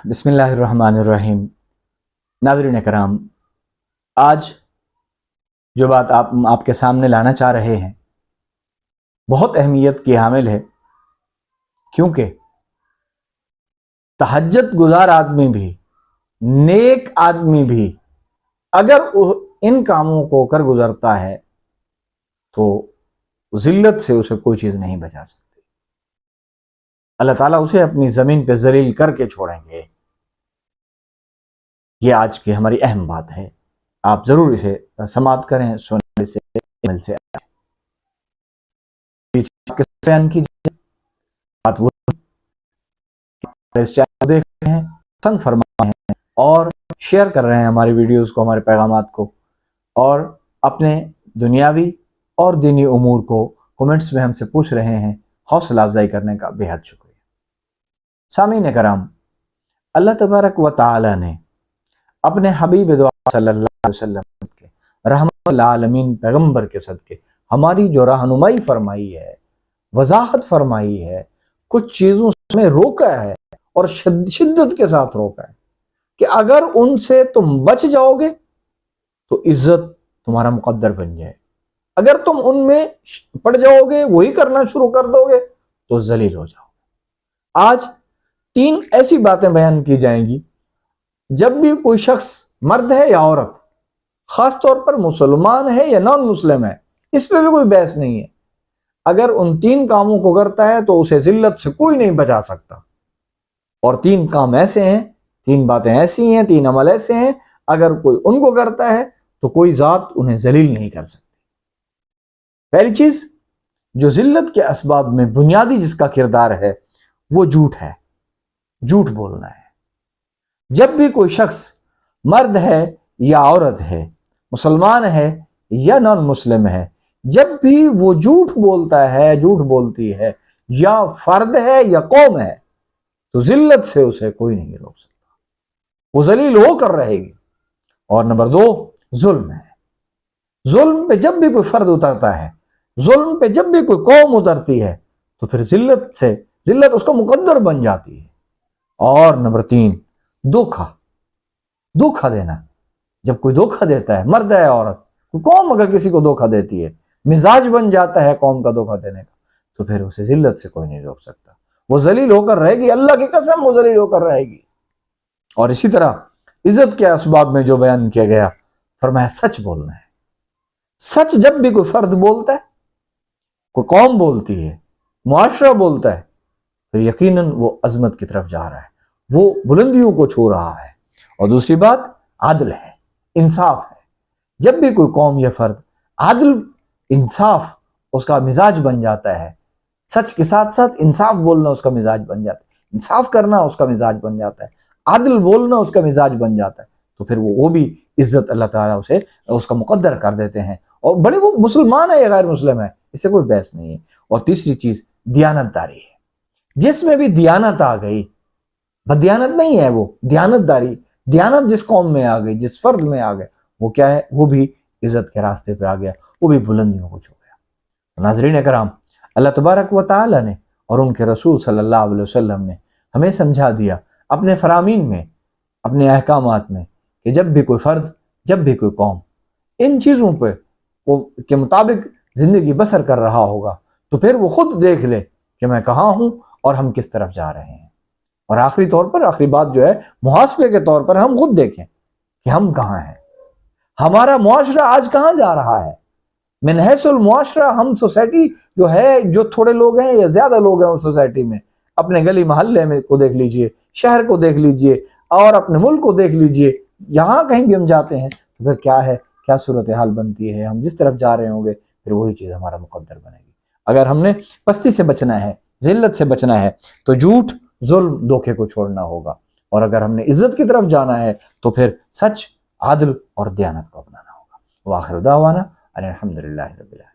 بسم اللہ الرحمن الرحیم۔ ناظرین کرام، آج جو بات آپ کے سامنے لانا چاہ رہے ہیں بہت اہمیت کی حامل ہے، کیونکہ تہجد گزار آدمی بھی، نیک آدمی بھی اگر ان کاموں کو کر گزرتا ہے تو ذلت سے اسے کوئی چیز نہیں بچا سکتی۔ اللہ تعالیٰ اسے اپنی زمین پہ ذلیل کر کے چھوڑیں گے۔ یہ آج کی ہماری اہم بات ہے، آپ ضرور اسے سماعت کریں، سننے سے عمل سے بیان کیجیے۔ بات وہ اس چینل کو دیکھ رہے ہیں، پسند فرما ہیں اور شیئر کر رہے ہیں ہماری ویڈیوز کو، ہمارے پیغامات کو، اور اپنے دنیاوی اور دینی امور کو کومنٹس میں ہم سے پوچھ رہے ہیں، حوصلہ افزائی کرنے کا بے حد شکریہ۔ سامعین کرام، اللہ تبارک و تعالی نے اپنے حبیب دعا صلی اللہ علیہ وسلم کے رحمت العالمین پیغمبر کے صدقے ہماری جو رہنمائی فرمائی ہے، وضاحت فرمائی ہے، کچھ چیزوں سے ہمیں روکا ہے اور شدت کے ساتھ روکا ہے کہ اگر ان سے تم بچ جاؤ گے تو عزت تمہارا مقدر بن جائے، اگر تم ان میں پڑ جاؤ گے، وہی کرنا شروع کر دو گے تو ذلیل ہو جاؤ گے۔ آج 3 ایسی باتیں بیان کی جائیں گی، جب بھی کوئی شخص مرد ہے یا عورت، خاص طور پر مسلمان ہے یا نان مسلم ہے، اس پہ بھی کوئی بحث نہیں ہے، اگر ان 3 کاموں کو کرتا ہے تو اسے ذلت سے کوئی نہیں بچا سکتا۔ اور 3 کام ایسے ہیں، 3 باتیں ایسی ہیں، 3 عمل ایسے ہیں، اگر کوئی ان کو کرتا ہے تو کوئی ذات انہیں ذلیل نہیں کر سکتی۔ پہلی چیز جو ذلت کے اسباب میں بنیادی جس کا کردار ہے وہ جھوٹ ہے، جھوٹ بولنا ہے۔ جب بھی کوئی شخص مرد ہے یا عورت ہے، مسلمان ہے یا نان مسلم ہے، جب بھی وہ جھوٹ بولتا ہے، جھوٹ بولتی ہے، یا فرد ہے یا قوم ہے، تو ذلت سے اسے کوئی نہیں روک سکتا، وہ ذلیل ہو کر رہے گی۔ اور نمبر 2 ظلم ہے۔ ظلم پہ جب بھی کوئی فرد اترتا ہے، ظلم پہ جب بھی کوئی قوم اترتی ہے تو پھر ذلت اس کا مقدر بن جاتی ہے۔ اور نمبر 3 دھوکہ دینا۔ جب کوئی دھوکہ دیتا ہے، مرد ہے عورت، کوئی قوم اگر کسی کو دھوکہ دیتی ہے، مزاج بن جاتا ہے قوم کا دھوکہ دینے کا، تو پھر اسے ذلت سے کوئی نہیں روک سکتا، وہ ذلیل ہو کر رہے گی، اللہ کی قسم وہ ذلیل ہو کر رہے گی۔ اور اسی طرح عزت کے اسباب میں جو بیان کیا گیا، فرمایا سچ بولنا ہے۔ سچ جب بھی کوئی فرد بولتا ہے، کوئی قوم بولتی ہے، معاشرہ بولتا ہے، پھر یقیناً وہ عظمت کی طرف جا رہا ہے، وہ بلندیوں کو چھو رہا ہے۔ اور دوسری بات عدل ہے، انصاف ہے۔ جب بھی کوئی قوم یا فرد عدل، انصاف اس کا مزاج بن جاتا ہے، سچ کے ساتھ ساتھ انصاف بولنا اس کا مزاج بن جاتا ہے، انصاف کرنا اس کا مزاج بن جاتا ہے، عدل بولنا اس کا مزاج بن جاتا ہے، تو پھر وہ بھی عزت اللہ تعالیٰ اسے اس کا مقدر کر دیتے ہیں۔ اور بڑے وہ مسلمان ہے یا غیر مسلم ہے، اس سے کوئی بحث نہیں ہے۔ اور تیسری چیز دیانت داری ہے۔ جس میں بھی دیانت آ گئی، بدیانت نہیں ہے، وہ دیانت داری، دیانت جس قوم میں آ گئی، جس فرد میں آ گئے، وہ کیا ہے؟ وہ بھی عزت کے راستے پہ آ گیا، وہ بھی بلندیوں کو چھو گیا۔ ناظرین کرام، اللہ تبارک و تعالی نے اور ان کے رسول صلی اللہ علیہ وسلم نے ہمیں سمجھا دیا اپنے فرامین میں، اپنے احکامات میں، کہ جب بھی کوئی فرد، جب بھی کوئی قوم ان چیزوں پہ کے مطابق زندگی بسر کر رہا ہوگا تو پھر وہ خود دیکھ لے کہ میں کہاں ہوں اور ہم کس طرف جا رہے ہیں۔ اور آخری بات جو ہے، محاسبے کے طور پر ہم خود دیکھیں کہ ہم کہاں ہیں، ہمارا معاشرہ آج کہاں جا رہا ہے۔ من حیث المعاشرہ، ہم سوسائٹی جو ہے، جو تھوڑے لوگ ہیں یا زیادہ لوگ ہیں اس سوسائٹی میں، اپنے گلی محلے میں کو دیکھ لیجئے، شہر کو دیکھ لیجئے، اور اپنے ملک کو دیکھ لیجئے، جہاں کہیں بھی ہم جاتے ہیں تو پھر کیا ہے، کیا صورتحال بنتی ہے۔ ہم جس طرف جا رہے ہوں گے پھر وہی چیز ہمارا مقدر بنے گی۔ اگر ہم نے پستی سے بچنا ہے، ذلت سے بچنا ہے، تو جھوٹ، ظلم، دھوکے کو چھوڑنا ہوگا۔ اور اگر ہم نے عزت کی طرف جانا ہے تو پھر سچ، عدل اور دیانت کو اپنانا ہوگا۔ وآخر دعوانا الحمدللہ رب العالمین۔